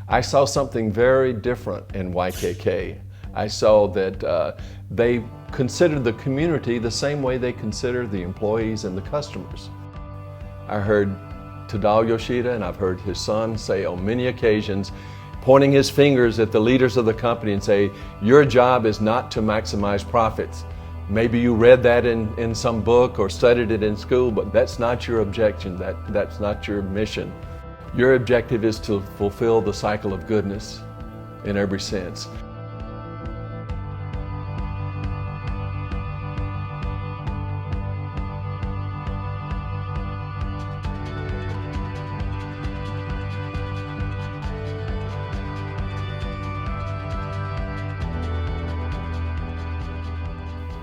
I saw something very different in YKK. I saw that they considered the community the same way they consider the employees and the customers. I heard Tadao Yoshida, and I've heard his son say on many occasions, pointing his fingers at the leaders of the company and say, your job is not to maximize profits. Maybe you read that in some book or studied it in school, but that's not your objection, that's not your mission. Your objective is to fulfill the cycle of goodness in every sense.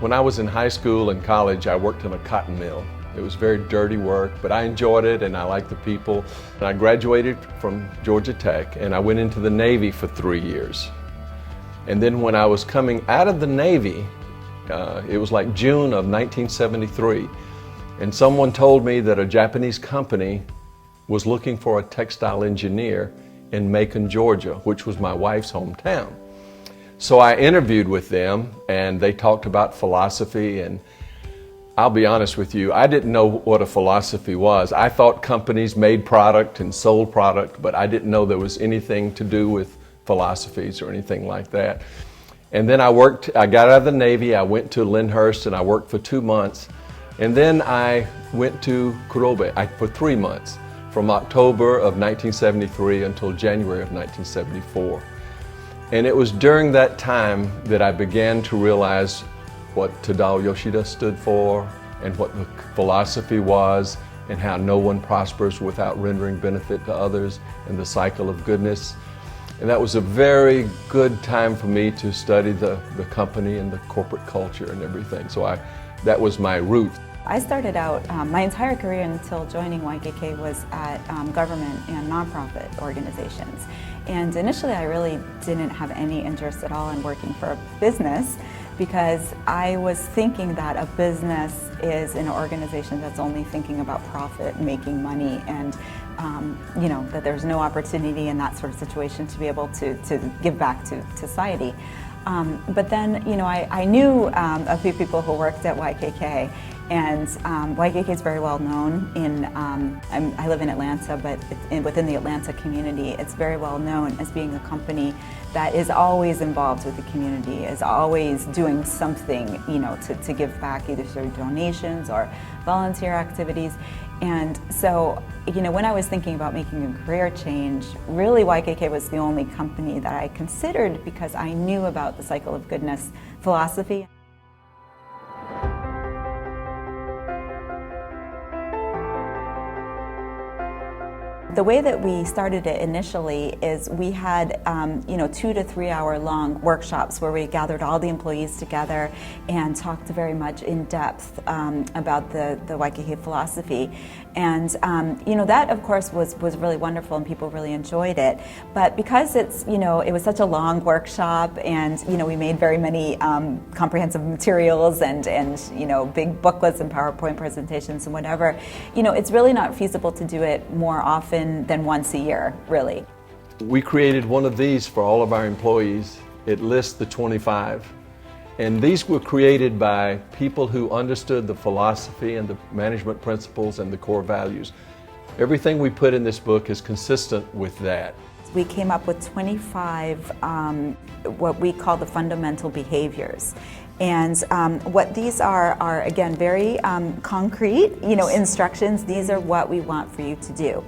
When I was in high school and college, I worked in a cotton mill. It was very dirty work, but I enjoyed it and I liked the people. And I graduated from Georgia Tech and I went into the Navy for 3 years. And then when I was coming out of the Navy, it was like June of 1973, and someone told me that a Japanese company was looking for a textile engineer in Macon, Georgia, which was my wife's hometown. So I interviewed with them and they talked about philosophy, and I'll be honest with you, I didn't know what a philosophy was. I thought companies made product and sold product, but I didn't know there was anything to do with philosophies or anything like that. And then I got out of the Navy, I went to Lyndhurst and I worked for 2 months. And then I went to Kurobe for 3 months, from October of 1973 until January of 1974. And it was during that time that I began to realize what Tadao Yoshida stood for and what the philosophy was, and how no one prospers without rendering benefit to others, and the cycle of goodness. And that was a very good time for me to study the company and the corporate culture and everything. So that was my root. I started out, my entire career until joining YKK was at government and nonprofit organizations. And initially I really didn't have any interest at all in working for a business, because I was thinking that a business is an organization that's only thinking about profit, making money, and you know, that there's no opportunity in that sort of situation to be able to give back to society. But then, you know, I knew a few people who worked at YKK, and YKK is very well known in, I live in Atlanta, but within the Atlanta community, it's very well known as being a company that is always involved with the community, is always doing something, you know, to give back, either through donations or volunteer activities. And so, you know, when I was thinking about making a career change, really YKK was the only company that I considered, because I knew about the cycle of goodness philosophy. The way that we started it initially is we had, you know, 2 to 3 hour long workshops where we gathered all the employees together and talked very much in depth about the YKK philosophy. And, you know, that of course was really wonderful and people really enjoyed it. But because it's, you know, it was such a long workshop, and, you know, we made very many comprehensive materials and, you know, big booklets and PowerPoint presentations and whatever, you know, it's really not feasible to do it more often than once a year, really. We created one of these for all of our employees. It lists the 25. And these were created by people who understood the philosophy and the management principles and the core values. Everything we put in this book is consistent with that. We came up with 25 what we call the fundamental behaviors. And what these are again, very concrete, you know, instructions. These are what we want for you to do.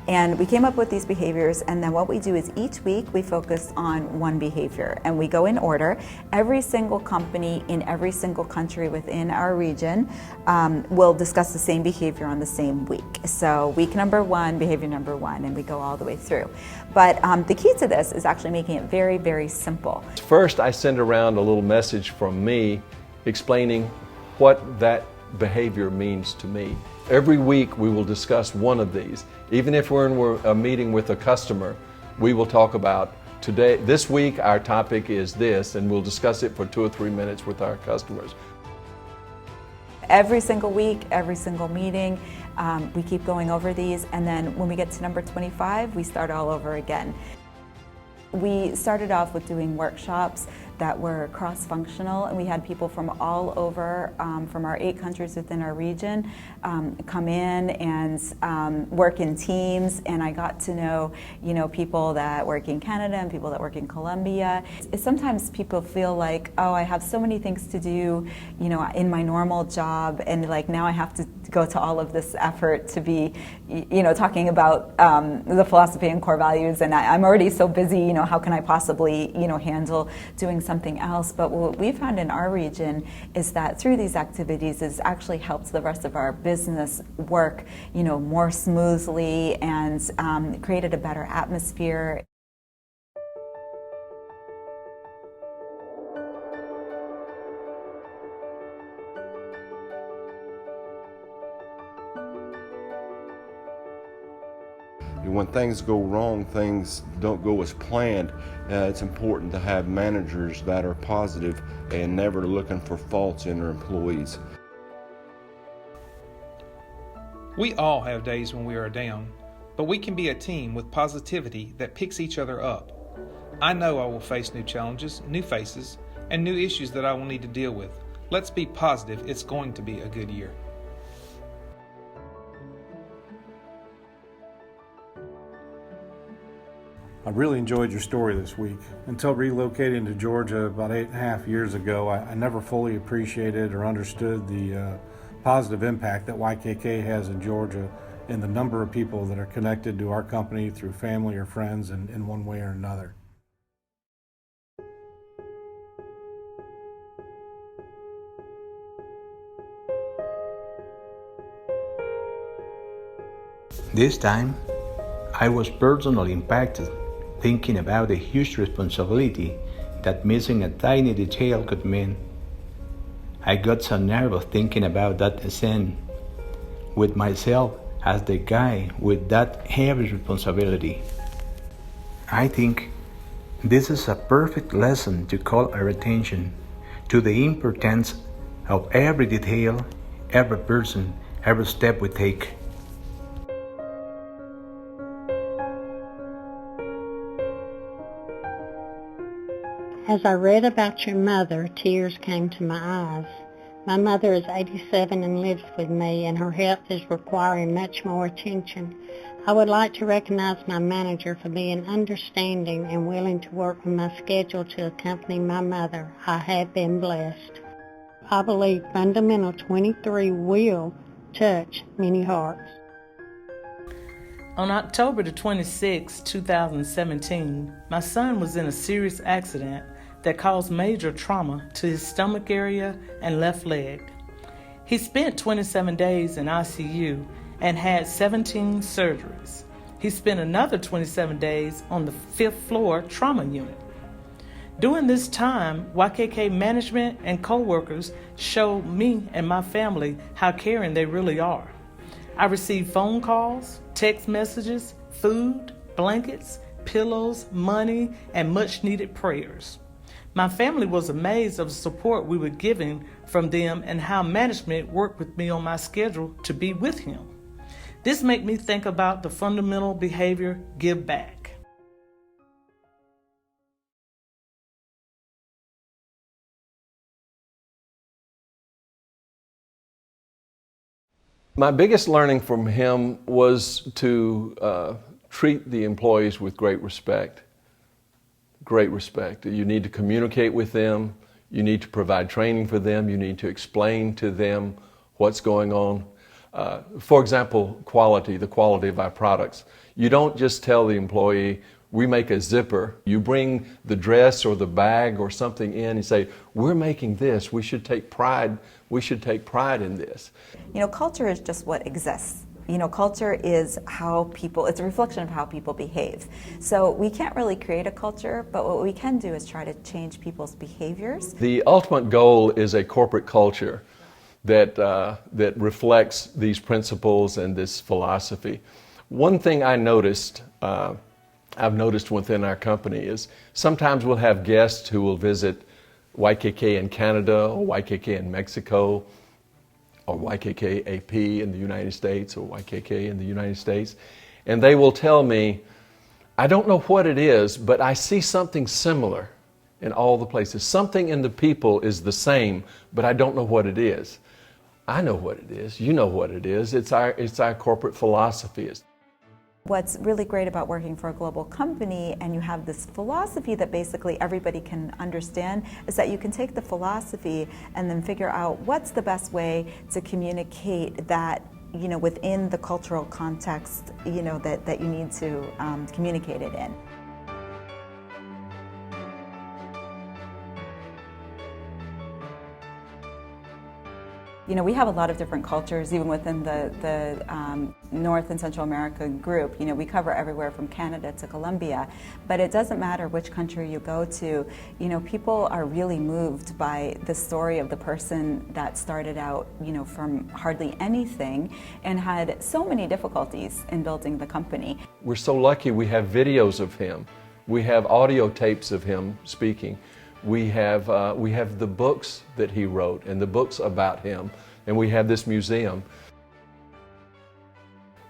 And we came up with these behaviors, and then what we do is each week we focus on one behavior, and we go in order. Every single company in every single country within our region will discuss the same behavior on the same week. So week number 1, behavior number 1, and we go all the way through. But the key to this is actually making it very, very simple. First, I send around a little message from me explaining what that behavior means to me. Every week we will discuss one of these. Even if we're in a meeting with a customer, we will talk about this week our topic is this, and we'll discuss it for 2 or 3 minutes with our customers. Every single week, every single meeting, we keep going over these, and then when we get to number 25, we start all over again. We started off with doing workshops that were cross-functional, and we had people from all over, from our 8 countries within our region, come in and work in teams. And I got to know, people that work in Canada and people that work in Colombia. Sometimes people feel like, oh, I have so many things to do, in my normal job, and like now I have to go to all of this effort to be, talking about the philosophy and core values, and I'm already so busy. How can I possibly, handle doing something else? But what we found in our region is that through these activities, it's actually helped the rest of our business work, more smoothly, and created a better atmosphere. When things go wrong, things don't go as planned, it's important to have managers that are positive and never looking for faults in their employees. We all have days when we are down, but we can be a team with positivity that picks each other up. I know I will face new challenges, new faces, and new issues that I will need to deal with. Let's be positive. It's going to be a good year. I really enjoyed your story this week. Until relocating to Georgia about 8.5 years ago, I never fully appreciated or understood the positive impact that YKK has in Georgia and the number of people that are connected to our company through family or friends in one way or another. This time, I was personally impacted, thinking about the huge responsibility that missing a tiny detail could mean. I got so nervous thinking about that scene, with myself as the guy with that heavy responsibility. I think this is a perfect lesson to call our attention to the importance of every detail, every person, every step we take. As I read about your mother, tears came to my eyes. My mother is 87 and lives with me, and her health is requiring much more attention. I would like to recognize my manager for being understanding and willing to work with my schedule to accompany my mother. I have been blessed. I believe Fundamental 23 will touch many hearts. On October the 26th, 2017, my son was in a serious accident that caused major trauma to his stomach area and left leg. He spent 27 days in ICU and had 17 surgeries. He spent another 27 days on the 5th floor trauma unit. During this time, YKK management and co-workers showed me and my family how caring they really are. I received phone calls, text messages, food, blankets, pillows, money, and much needed prayers. My family was amazed of the support we were getting from them and how management worked with me on my schedule to be with him. This made me think about the fundamental behavior, give back. My biggest learning from him was to treat the employees with great respect. Great respect. You need to communicate with them. You need to provide training for them. You need to explain to them what's going on. For example, the quality of our products. You don't just tell the employee, we make a zipper. You bring the dress or the bag or something in and say, we're making this. We should take pride. We should take pride in this. Culture is just what exists. Culture is it's a reflection of how people behave. So we can't really create a culture, but what we can do is try to change people's behaviors. The ultimate goal is a corporate culture that reflects these principles and this philosophy. One thing I've noticed within our company is sometimes we'll have guests who will visit YKK in Canada or YKK in Mexico, or YKK AP in the United States, or YKK in the United States, and they will tell me, I don't know what it is, but I see something similar in all the places. Something in the people is the same, but I don't know what it is. I know what it is. You know what it is. It's our corporate philosophy. What's really great about working for a global company and you have this philosophy that basically everybody can understand is that you can take the philosophy and then figure out what's the best way to communicate that, you know, within the cultural context, you know, that you need to communicate it in. You know, we have a lot of different cultures, even within the North and Central America group. You know, we cover everywhere from Canada to Colombia, but it doesn't matter which country you go to. You know, people are really moved by the story of the person that started out, you know, from hardly anything and had so many difficulties in building the company. We're so lucky we have videos of him. We have audio tapes of him speaking. We have the books that he wrote and the books about him, and we have this museum.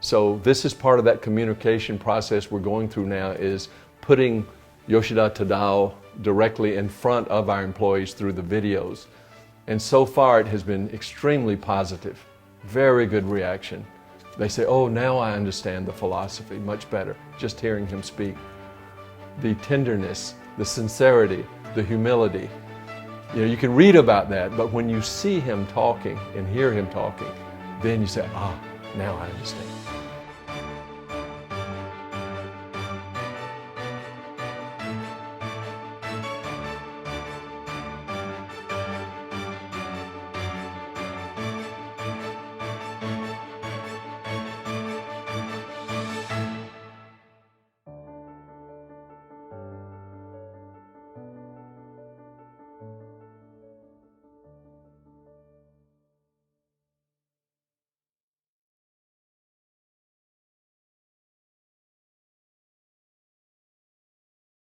So this is part of that communication process we're going through now, is putting Yoshida Tadao directly in front of our employees through the videos. And so far it has been extremely positive, very good reaction. They say, oh, now I understand the philosophy much better, just hearing him speak. The tenderness, the sincerity, the humility. You know, you can read about that, but when you see him talking and hear him talking, then you say, ah, now I understand.